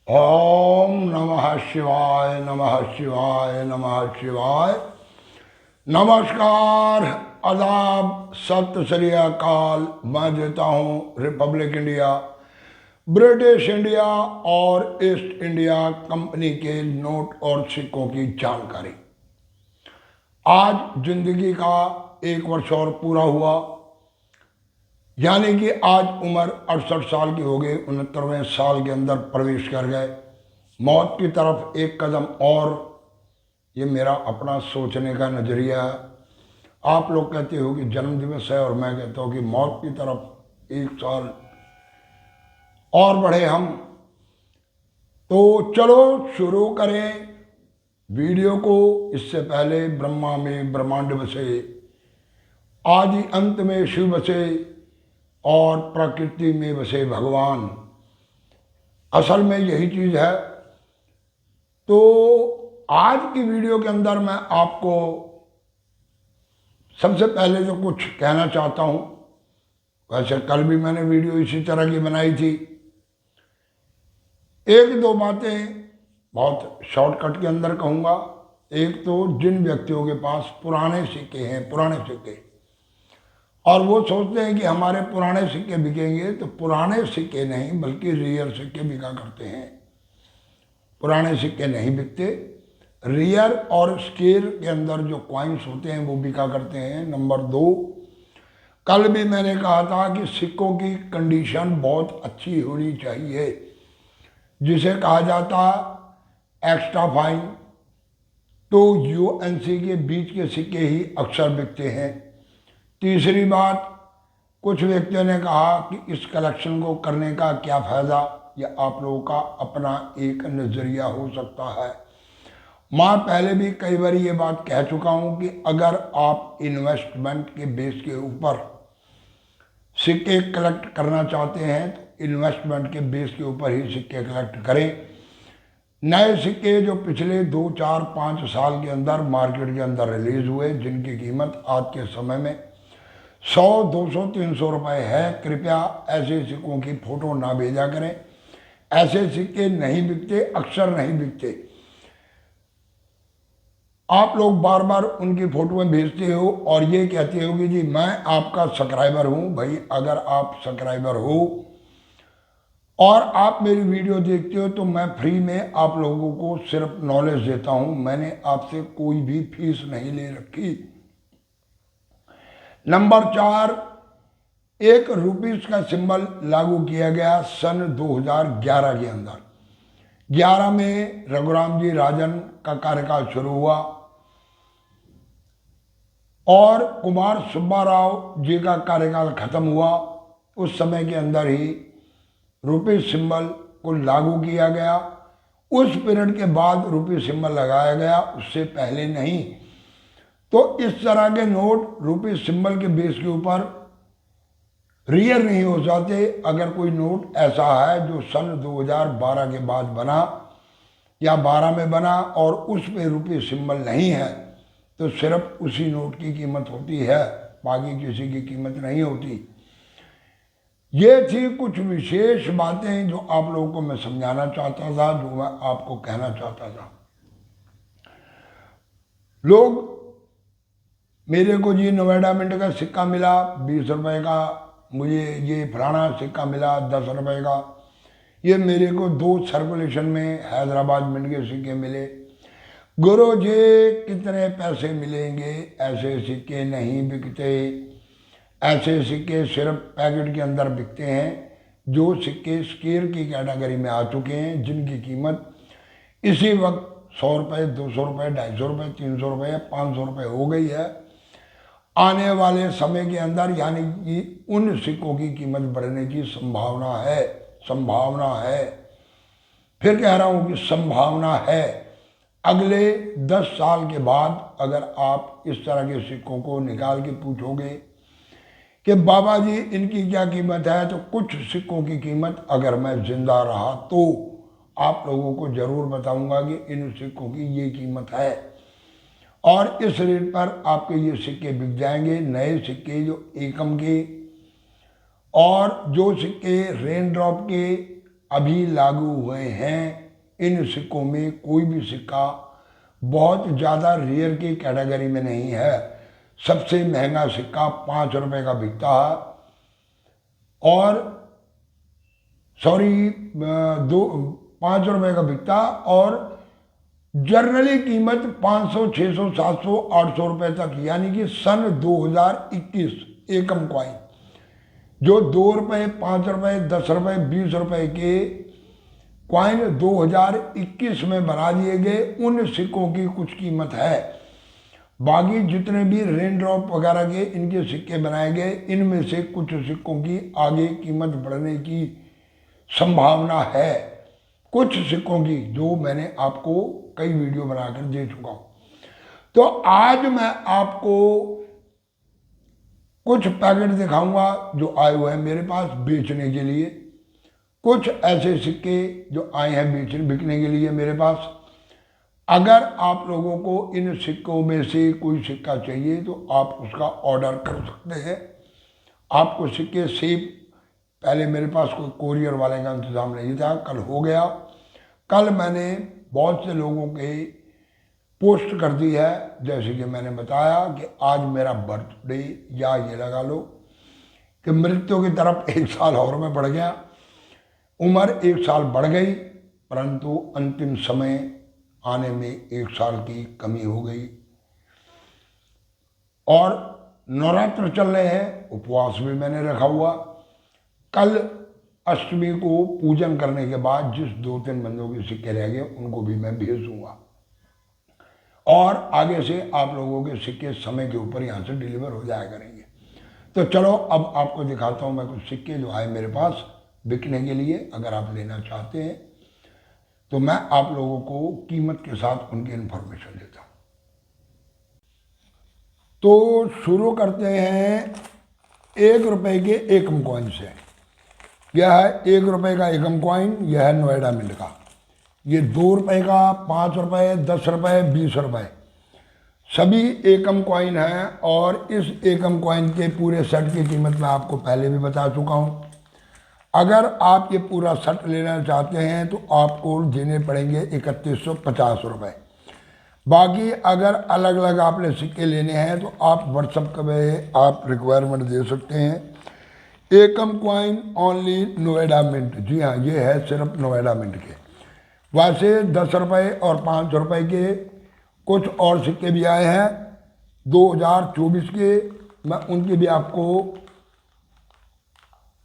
ओम नमः शिवाय नमः शिवाय नमः शिवाय। नमस्कार, आदाब, सत श्री अकाल। मैं देता हूँ रिपब्लिक इंडिया, ब्रिटिश इंडिया और ईस्ट इंडिया कंपनी के नोट और सिक्कों की जानकारी। आज जिंदगी का 1 वर्ष और पूरा हुआ, यानी कि आज उम्र 68 साल की हो गई। 69वें साल के अंदर प्रवेश कर गए, मौत की तरफ एक कदम और। ये मेरा अपना सोचने का नज़रिया है। आप लोग कहते हो कि जन्म दिवस है, और मैं कहता हूँ कि मौत की तरफ 1 साल और बढ़े हम। तो चलो शुरू करें वीडियो को। इससे पहले ब्रह्मा में ब्रह्मांड बसे, आदि अंत में शिव बसे और प्रकृति में बसे भगवान। असल में यही चीज़ है। तो आज की वीडियो के अंदर मैं आपको सबसे पहले तो कुछ कहना चाहता हूँ। वैसे कल भी मैंने वीडियो इसी तरह की बनाई थी। एक दो बातें बहुत शॉर्टकट के अंदर कहूँगा। एक तो जिन व्यक्तियों के पास पुराने सिक्के हैं, पुराने सिक्के, और वो सोचते हैं कि हमारे पुराने सिक्के बिकेंगे, तो पुराने सिक्के नहीं बल्कि रियल सिक्के बिका करते हैं। पुराने सिक्के नहीं बिकते, रियर और स्केल के अंदर जो कॉइन्स होते हैं वो बिका करते हैं। नंबर 2, कल भी मैंने कहा था कि सिक्कों की कंडीशन बहुत अच्छी होनी चाहिए, जिसे कहा जाता एक्स्ट्रा फाइन। तो यूएनसी के बीच के सिक्के ही अक्सर बिकते हैं। तीसरी बात, कुछ व्यक्तियों ने कहा कि इस कलेक्शन को करने का क्या फ़ायदा। यह आप लोगों का अपना एक नज़रिया हो सकता है। मैं पहले भी कई बार ये बात कह चुका हूँ कि अगर आप इन्वेस्टमेंट के बेस के ऊपर सिक्के कलेक्ट करना चाहते हैं तो इन्वेस्टमेंट के बेस के ऊपर ही सिक्के कलेक्ट करें। नए सिक्के जो पिछले 2, 4, 5 साल के अंदर मार्केट के अंदर रिलीज हुए, जिनकी कीमत आज के समय में 100, 200, 300 रुपये है, कृपया ऐसे सिक्कों की फ़ोटो ना भेजा करें। ऐसे सिक्के नहीं बिकते, अक्सर नहीं बिकते। आप लोग बार बार उनकी फ़ोटोएं भेजते हो और ये कहते हो कि जी मैं आपका सब्सक्राइबर हूँ। भाई, अगर आप सब्सक्राइबर हो और आप मेरी वीडियो देखते हो तो मैं फ्री में आप लोगों को सिर्फ नॉलेज देता हूँ। मैंने आपसे कोई भी फीस नहीं ले रखी। नंबर 4, 1 रुपीस का सिंबल लागू किया गया सन 2011 के अंदर। 11 में रघुराम जी राजन का कार्यकाल शुरू हुआ और कुमार सुब्बा राव जी का कार्यकाल खत्म हुआ। उस समय के अंदर ही रुपी सिंबल को लागू किया गया। उस पीरियड के बाद रुपी सिंबल लगाया गया, उससे पहले नहीं। तो इस तरह के नोट रुपी सिंबल के बेस के ऊपर रियल नहीं हो जाते। अगर कोई नोट ऐसा है जो सन 2012 के बाद बना या 12 में बना और उस पे रुपी सिंबल नहीं है, तो सिर्फ उसी नोट की कीमत होती है, बाकी किसी की कीमत नहीं होती। ये थी कुछ विशेष बातें जो आप लोगों को मैं समझाना चाहता था, जो मैं आपको कहना चाहता था। लोग मेरे को जी नोएडा मिंट का सिक्का मिला 20 रुपए का, मुझे ये फलाना सिक्का मिला 10 रुपए का। ये मेरे को 2 सर्कुलेशन में हैदराबाद मिंट के सिक्के मिले। गुरु जी कितने पैसे मिलेंगे, ऐसे सिक्के नहीं बिकते। ऐसे सिक्के सिर्फ पैकेट के अंदर बिकते हैं। जो सिक्के स्केल की कैटेगरी में आ चुके हैं, जिनकी कीमत इसी वक्त 100 रुपये, 200 रुपये, 250 रुपये, 300 रुपये, 500 रुपये हो गई है। आने वाले समय के अंदर यानी कि उन सिक्कों की कीमत बढ़ने की संभावना है। संभावना है, फिर कह रहा हूँ कि संभावना है। अगले 10 साल के बाद अगर आप इस तरह के सिक्कों को निकाल के पूछोगे कि बाबा जी इनकी क्या कीमत है, तो कुछ सिक्कों की कीमत अगर मैं जिंदा रहा तो आप लोगों को जरूर बताऊंगा कि इन सिक्कों की ये कीमत है और इस रेट पर आपके ये सिक्के बिक जाएंगे। नए सिक्के जो एकम के और जो सिक्के रेन ड्रॉप के अभी लागू हुए हैं। इन सिक्कों में कोई भी सिक्का बहुत ज़्यादा रेयर की कैटेगरी में नहीं है। सबसे महंगा सिक्का 5 रुपये का बिकता है, और सॉरी 5 रुपये का बिकता, और जनरली कीमत 500, 600, 700, 800 रुपये तक, यानी कि सन 2021 एकम कॉइन जो 2 रुपये, 5 रुपये, 10 रुपये, 20 रुपये के कॉइन 2021 में बना दिए गए, उन सिक्कों की कुछ कीमत है। बाकी जितने भी रेन ड्रॉप वगैरह के इनके सिक्के बनाए गए, इनमें से कुछ सिक्कों की आगे कीमत बढ़ने की संभावना है। कुछ सिक्कों की जो मैंने आपको कई वीडियो बनाकर दे चुका हूं। तो आज मैं आपको कुछ पैकेट दिखाऊंगा जो आए हुए हैं मेरे पास बेचने के लिए, कुछ ऐसे सिक्के जो आए हैं बिकने के लिए मेरे पास। अगर आप लोगों को इन सिक्कों में से कोई सिक्का चाहिए तो आप उसका ऑर्डर कर सकते हैं। आपको सिक्के सेफ, पहले मेरे पास कोई कोरियर वाले का इंतज़ाम नहीं था, कल हो गया। कल मैंने बहुत से लोगों के पोस्ट कर दी है, जैसे कि मैंने बताया कि आज मेरा बर्थडे, या ये लगा लो कि मृत्यु की तरफ 1 साल और में बढ़ गया। उम्र 1 साल बढ़ गई, परंतु अंतिम समय आने में 1 साल की कमी हो गई। और नवरात्र चल रहे हैं, उपवास भी मैंने रखा हुआ। कल अष्टमी को पूजन करने के बाद जिस 2-3 बंदों के सिक्के रह गए उनको भी मैं भेज दूंगा, और आगे से आप लोगों के सिक्के समय के ऊपर यहाँ से डिलीवर हो जाया करेंगे। तो चलो अब आपको दिखाता हूँ मैं कुछ सिक्के जो आए मेरे पास बिकने के लिए। अगर आप लेना चाहते हैं तो मैं आप लोगों को कीमत के साथ उनकी इन्फॉर्मेशन देता हूँ। तो शुरू करते हैं 1 रुपये के एकम कॉइन से। यह है 1 रुपये का एकम कॉइन, यह है नोएडा मिंट का। ये 2 रुपये का, 5 रुपये, 10 रुपये, 20 रुपये सभी एकम कॉइन हैं। और इस एकम कॉइन के पूरे सेट की कीमत मैं आपको पहले भी बता चुका हूँ। अगर आप ये पूरा सेट लेना चाहते हैं तो आपको देने पड़ेंगे 3150 रुपये। बाकी अगर अलग अलग आपने सिक्के लेने हैं तो आप व्हाट्सएप पे आप रिक्वायरमेंट दे सकते हैं। एकम कॉइन ओनली नोएडा मिंट, जी हाँ, ये है सिर्फ नोएडा मिंट के। वैसे 10 रुपये और 5 रुपये के कुछ और सिक्के भी आए हैं 2024 के, मैं उनकी भी आपको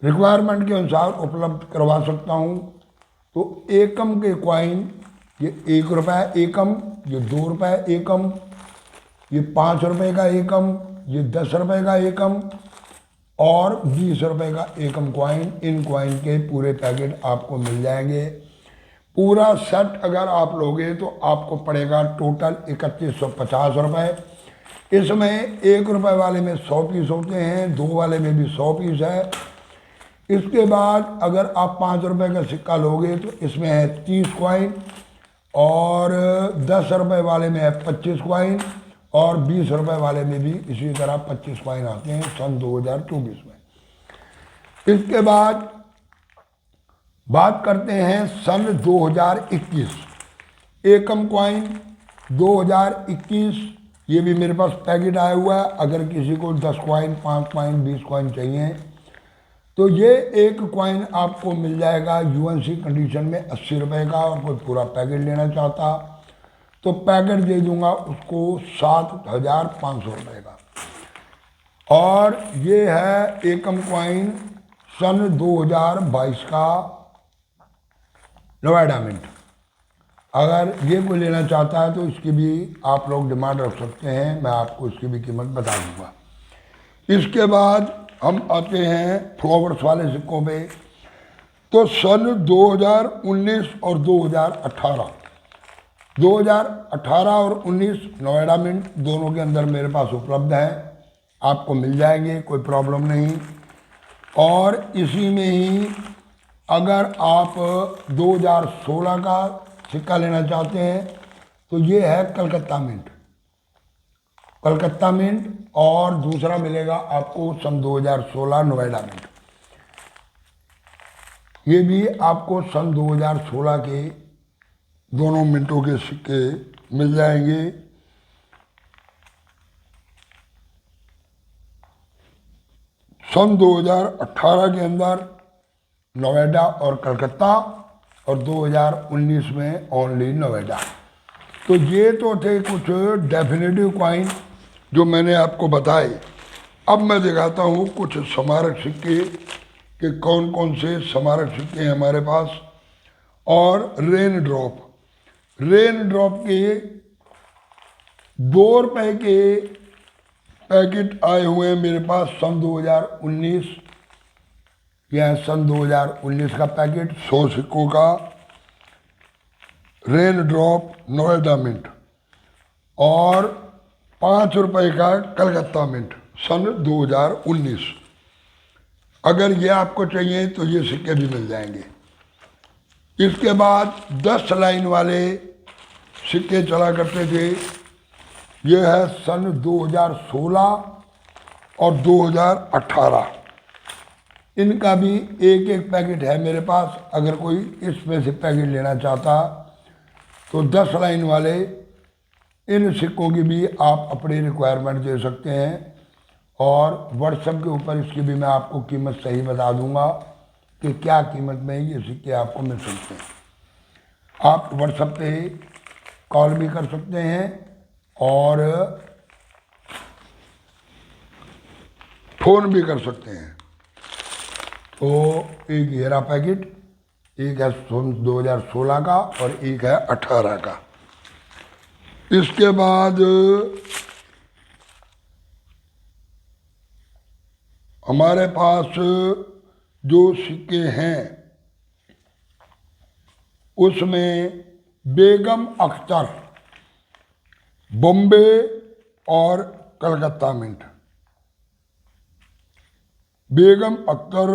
रिक्वायरमेंट के अनुसार उपलब्ध करवा सकता हूँ। तो एकम के कॉइन, ये 1 रुपये एकम, ये 2 रुपये एकम, ये 5 रुपये का एकम, ये 10 रुपये का एकम और 20 रुपये का एकम कॉइन। इन कॉइन के पूरे पैकेट आपको मिल जाएंगे। पूरा सेट अगर आप लोगे तो आपको पड़ेगा टोटल 3150 रुपये। इसमें 1 रुपये वाले में 100 पीस होते हैं, 2 वाले में भी 100 पीस है। इसके बाद अगर आप 5 रुपये का सिक्का लोगे तो इसमें है 30 कॉइन, और 10 रुपये वाले में है 25 कॉइन, और 20 रुपये वाले में भी इसी तरह 25 कॉइन आते हैं सन 2024 में। इसके बाद बात करते हैं सन 2021 एकम कॉइन 2021। ये भी मेरे पास पैकेट आया हुआ है। अगर किसी को 10 कॉइन, 5 कॉइन, 20 कॉइन चाहिए तो ये एक कॉइन आपको मिल जाएगा यूएनसी कंडीशन में 80 रुपये का। और कोई पूरा पैकेट लेना चाहता तो पैकेट दे दूंगा उसको 7500 रुपये का। और ये है एकम कॉइन सन 2022 का नोएडा मिंट। अगर ये कोई लेना चाहता है तो इसकी भी आप लोग डिमांड रख सकते हैं, मैं आपको इसकी भी कीमत बता दूंगा। इसके बाद हम आते हैं फ्लावर्स वाले सिक्कों पे। तो सन 2019 और 2018, 2018 और 19 नोएडा मिंट दोनों के अंदर मेरे पास उपलब्ध है, आपको मिल जाएंगे, कोई प्रॉब्लम नहीं। और इसी में ही अगर आप 2016 का सिक्का लेना चाहते हैं तो ये है कलकत्ता मिंट, कलकत्ता मिंट। और दूसरा मिलेगा आपको सन 2016 नोएडा मिंट। ये भी आपको सन 2016 के दोनों मिनटों के सिक्के मिल जाएंगे। सन 2018 के अंदर नोएडा और कलकत्ता और 2019 में ओनली नोएडा। तो ये तो थे कुछ डेफिनेटिव कॉइन जो मैंने आपको बताए। अब मैं दिखाता हूँ कुछ स्मारक सिक्के कि कौन कौन से स्मारक सिक्के हैं हमारे पास। और रेन ड्रॉप के 2 रुपए के पैकेट आए हुए हैं मेरे पास सन 2019। यह सन 2019 का पैकेट 100 सिक्कों का रेन ड्रॉप नोएडा मिंट और 5 रुपए का कलकत्ता मिंट सन 2019। अगर ये आपको चाहिए तो ये सिक्के भी मिल जाएंगे। इसके बाद 10 लाइन वाले सिक्के चला करते थे। ये है सन 2016 और 2018। इनका भी एक एक पैकेट है मेरे पास। अगर कोई इसमें से पैकेट लेना चाहता तो 10 लाइन वाले इन सिक्कों की भी आप अपनी रिक्वायरमेंट दे सकते हैं। और व्हाट्सएप के ऊपर इसकी भी मैं आपको कीमत सही बता दूंगा कि क्या कीमत में ये सिक्के आपको मिल सकते हैं। आप व्हाट्सएप पे कॉल भी कर सकते हैं और फ़ोन भी कर सकते हैं। तो एक हेरा पैकेट, एक है 2016 का और एक है 18 का। इसके बाद हमारे पास जो सिक्के हैं उसमें बेगम अख्तर बॉम्बे और कलकत्ता मिंट। बेगम अख्तर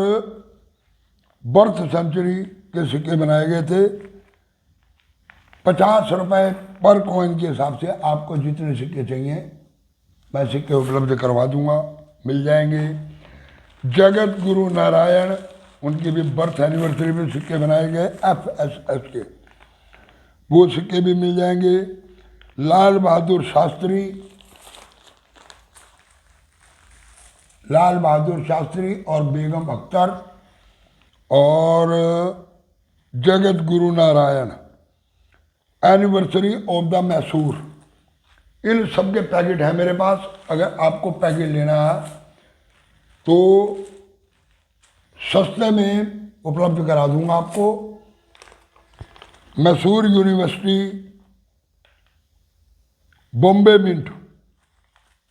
बर्थ सेंचुरी के सिक्के बनाए गए थे। 50 रुपए पर कॉइन के हिसाब से आपको जितने सिक्के चाहिए मैं सिक्के उपलब्ध करवा दूंगा, मिल जाएंगे। जगत गुरु नारायण, उनकी भी बर्थ एनिवर्सरी में सिक्के बनाए गए FSS के, वो सिक्के भी मिल जाएंगे। लाल बहादुर शास्त्री और बेगम अख्तर और Jagat Guru Narayan anniversary of the Mysore, इन सब के पैकेट हैं मेरे पास। अगर आपको पैकेट लेना है तो सस्ते में उपलब्ध करा दूंगा आपको। मैसूर यूनिवर्सिटी बॉम्बे मिंट,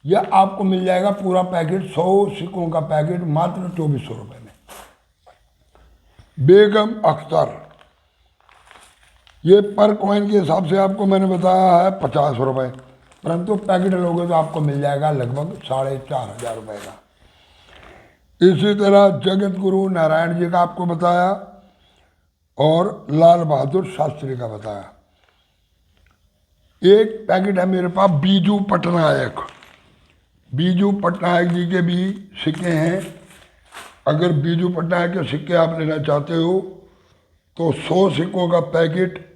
यह आपको मिल जाएगा पूरा पैकेट 100 सिक्कों का पैकेट मात्र 2400 रुपये में। बेगम अख्तर, ये पर कॉइन के हिसाब से आपको मैंने बताया है 50 रुपये, परंतु पैकेट लोगे तो आपको मिल जाएगा लगभग 4500 रुपये का। इसी तरह जगत गुरु नारायण जी का आपको बताया और लाल बहादुर शास्त्री का बताया। एक पैकेट है मेरे पास बीजू पटनायक जी के भी सिक्के हैं। अगर बीजू पटनायक के सिक्के आप लेना चाहते हो तो 100 सिक्कों का पैकेट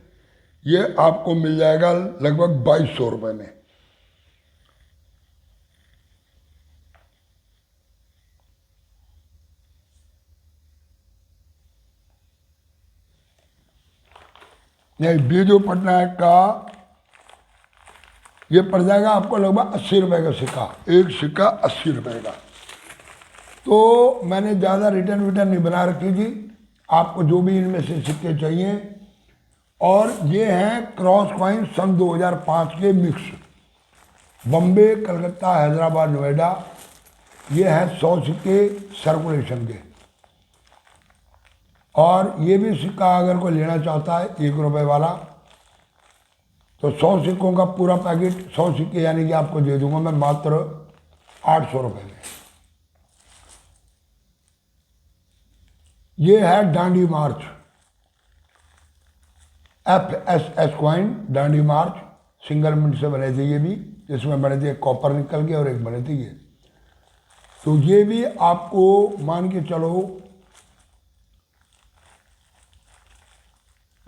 ये आपको मिल जाएगा लगभग 2200 रुपये में। नहीं, बीजू पटनायक का ये पड़ जाएगा आपको लगभग 80 रुपये का सिक्का, एक सिक्का 80 रुपये का। तो मैंने ज़्यादा रिटर्न नहीं बना रखी थी, आपको जो भी इनमें से सिक्के चाहिए। और ये हैं क्रॉस कॉइन सन 2005 के मिक्स, बम्बे कलकत्ता हैदराबाद नोएडा। ये हैं 100 सिक्के सर्कुलेशन के। और ये भी सिक्का अगर कोई लेना चाहता है 1 रुपये वाला तो 100 सिक्कों का पूरा पैकेट 100 सिक्के यानी कि आपको दे दूंगा मैं मात्र 800 रुपये में। ये है डांडी मार्च FSS कॉइन, डांडी मार्च सिंगल मिंट से बने थे। ये भी इसमें बने थे, एक कॉपर निकल के और एक बने थे ये। तो ये भी आपको मान के चलो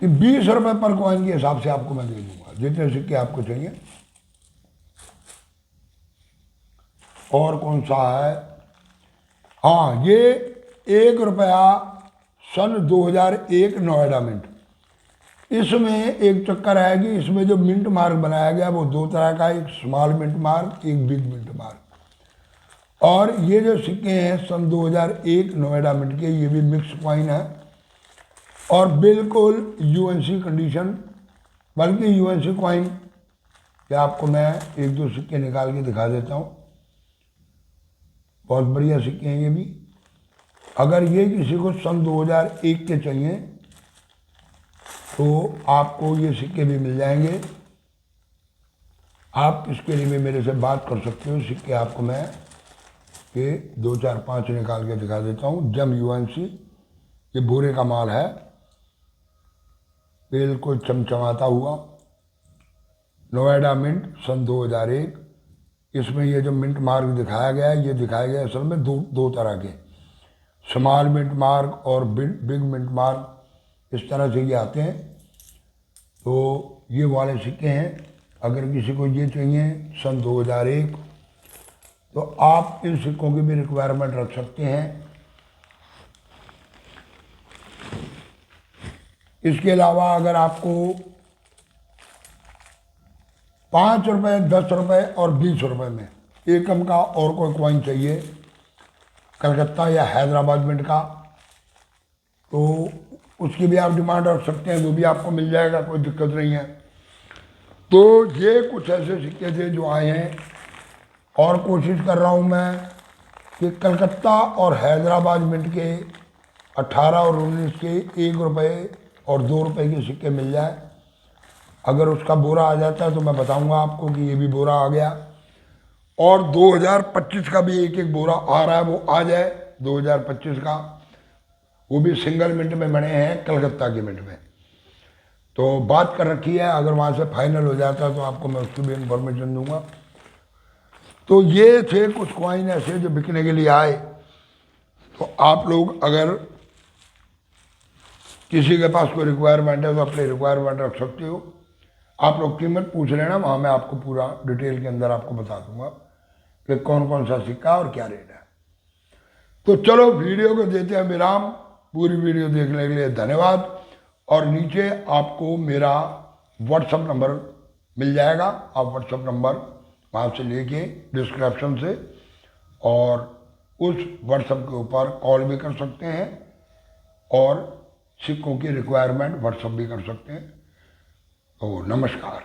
कि 20 रुपये पर कॉइन के हिसाब से आपको मैं दे दूंगा, जितने सिक्के आपको चाहिए। और कौन सा है, हाँ ये 1 रुपया सन 2001 नोएडा मिंट। इसमें एक चक्कर है कि इसमें जो मिंट मार्क बनाया गया वो 2 तरह का, एक स्मॉल मिंट मार्क, एक बिग मिंट मार्क। और ये जो सिक्के हैं सन 2001 नोएडा मिंट के, ये भी मिक्स कॉइन है और बिल्कुल यूएनसी कंडीशन, बल्कि यूएनसी कॉइन कि आपको मैं 1-2 सिक्के निकाल के दिखा देता हूँ। बहुत बढ़िया सिक्के हैं ये भी। अगर ये किसी को सन 2001 के चाहिए तो आपको ये सिक्के भी मिल जाएंगे। आप इसके लिए भी मेरे से बात कर सकते हो। सिक्के आपको मैं ये 2, 4, 5 निकाल के दिखा देता हूँ। जम यूएनसी, ये भूरे का माल है, बिल्कुल चमचमाता हुआ। नोएडा मिंट सन 2001। इसमें ये जो मिंट मार्क दिखाया गया है, ये दिखाया गया असल में दो तरह के, स्मॉल मिंट मार्क और बिग मिंट मार्क, इस तरह से ये आते हैं। तो ये वाले सिक्के हैं। अगर किसी को ये चाहिए सन 2001 तो आप इन सिक्कों की भी रिक्वायरमेंट रख सकते हैं। इसके अलावा अगर आपको 5 रुपये, 10 रुपये और 20 रुपये में एकम का और कोई कॉइन चाहिए, कलकत्ता या हैदराबाद मिंट का, तो उसकी भी आप डिमांड रख सकते हैं, वो भी आपको मिल जाएगा, कोई दिक्कत नहीं है। तो ये कुछ ऐसे सिक्के थे जो आए हैं और कोशिश कर रहा हूँ मैं कि कलकत्ता और हैदराबाद मिंट के 18 और 19 के 1 रुपये और 2 रुपये के सिक्के मिल जाए। अगर उसका बोरा आ जाता है तो मैं बताऊंगा आपको कि ये भी बोरा आ गया। और 2025 का भी एक बोरा आ रहा है, वो आ जाए 2025 का, वो भी सिंगल मिंट में बने हैं, कलकत्ता के मिंट में। तो बात कर रखी है, अगर वहाँ से फाइनल हो जाता है तो आपको मैं उसकी भी इंफॉर्मेशन दूंगा। तो ये थे कुछ कॉइन ऐसे जो बिकने के लिए आए। तो आप लोग अगर किसी के पास कोई रिक्वायरमेंट है तो अपनी रिक्वायरमेंट रख सकते हो। आप लोग कीमत पूछ लेना, वहाँ मैं आपको पूरा डिटेल के अंदर आपको बता दूंगा कि कौन कौन सा सिक्का और क्या रेट है। तो चलो वीडियो को देते हैं विराम। पूरी वीडियो देखने के लिए धन्यवाद। और नीचे आपको मेरा व्हाट्सएप नंबर मिल जाएगा, आप व्हाट्सएप नंबर वहाँ से लेके डिस्क्रिप्शन से, और उस व्हाट्सएप के ऊपर कॉल भी कर सकते हैं और सिक्कों की रिक्वायरमेंट व्हाट्सएप भी कर सकते हैं। तो नमस्कार।